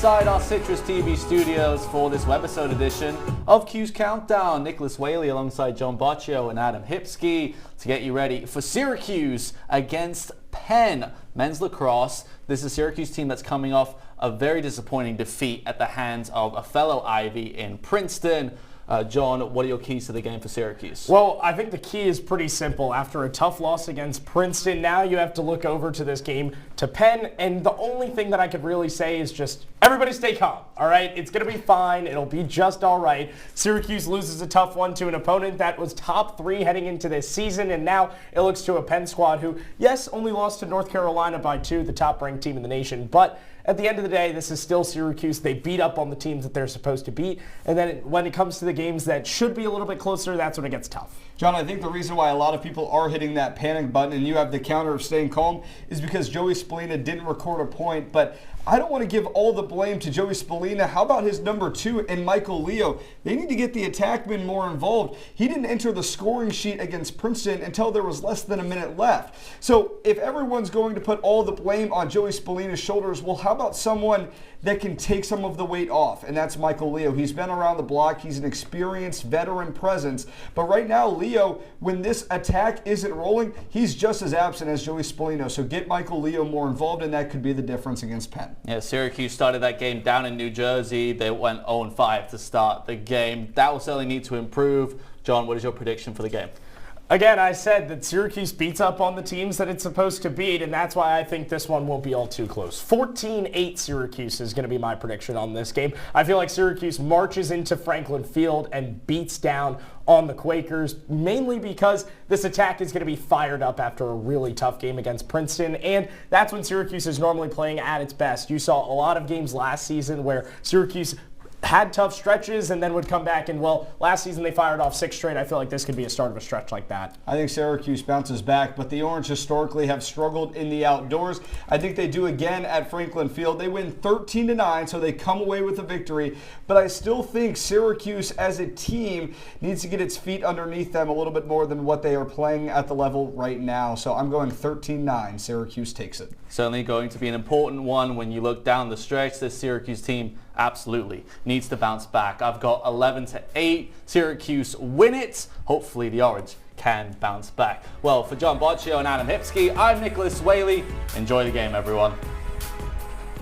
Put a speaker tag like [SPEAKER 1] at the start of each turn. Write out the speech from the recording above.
[SPEAKER 1] inside our CitrusTV studios for this Webisode edition of Cuse Countdown. Nicholas Waley alongside John Boccio and Adam Hipsky to get you ready for Syracuse against Penn. Men's lacrosse. This is a Syracuse team that's coming off a very disappointing defeat at the hands of a fellow Ivy in Princeton. John, what are your keys to the game for Syracuse?
[SPEAKER 2] Well, I think the key is pretty simple. After a tough loss against Princeton, now you have to look over to this game to Penn, and the only thing that I could really say is just everybody stay calm, all right? It's going to be fine. It'll be just all right. Syracuse loses a tough one to an opponent that was top 3 heading into this season, and now it looks to a Penn squad who, yes, only lost to North Carolina by 2, the top-ranked team in the nation, but at the end of the day, this is still Syracuse. They beat up on the teams that they're supposed to beat. And then when it comes to the games that should be a little bit closer, that's when it gets tough.
[SPEAKER 3] John, I think the reason why a lot of people are hitting that panic button and you have the counter of staying calm is because Joey Spallina didn't record a point. But I don't want to give all the blame to Joey Spallina. How about his number 2 and Michael Leo? They need to get the attackmen more involved. He didn't enter the scoring sheet against Princeton until there was less than a minute left. So if everyone's going to put all the blame on Joey Spallina's shoulders, well, how about someone that can take some of the weight off? And that's Michael Leo. He's been around the block. He's an experienced veteran presence. But right now, Leo, when this attack isn't rolling, he's just as absent as Joey Spallina. So get Michael Leo more involved, and that could be the difference against Penn.
[SPEAKER 1] Yeah, Syracuse started that game down in New Jersey. They went 0-5 to start the game. That will certainly need to improve. John, what is your prediction for the game?
[SPEAKER 2] Again, I said that Syracuse beats up on the teams that it's supposed to beat, and that's why I think this one won't be all too close. 14-8 Syracuse is going to be my prediction on this game. I feel like Syracuse marches into Franklin Field and beats down on the Quakers, mainly because this attack is going to be fired up after a really tough game against Princeton, and that's when Syracuse is normally playing at its best. You saw a lot of games last season where Syracuse had tough stretches and then would come back, and well, last season they fired off 6 straight. I feel like this could be a start of a stretch like that.
[SPEAKER 3] I think Syracuse bounces back, but the Orange historically have struggled in the outdoors. I think they do again at Franklin Field. They win 13-9, so they come away with a victory, but I still think Syracuse as a team needs to get its feet underneath them a little bit more than what they are playing at the level right now. So I'm going 13-9. Syracuse takes it.
[SPEAKER 1] Certainly going to be an important one when you look down the stretch. This Syracuse team absolutely needs to bounce back. I've got 11-8. Syracuse win it. Hopefully the Orange can bounce back. Well, for John Boccio and Adam Hipsky, I'm Nicholas Waley. Enjoy the game, everyone.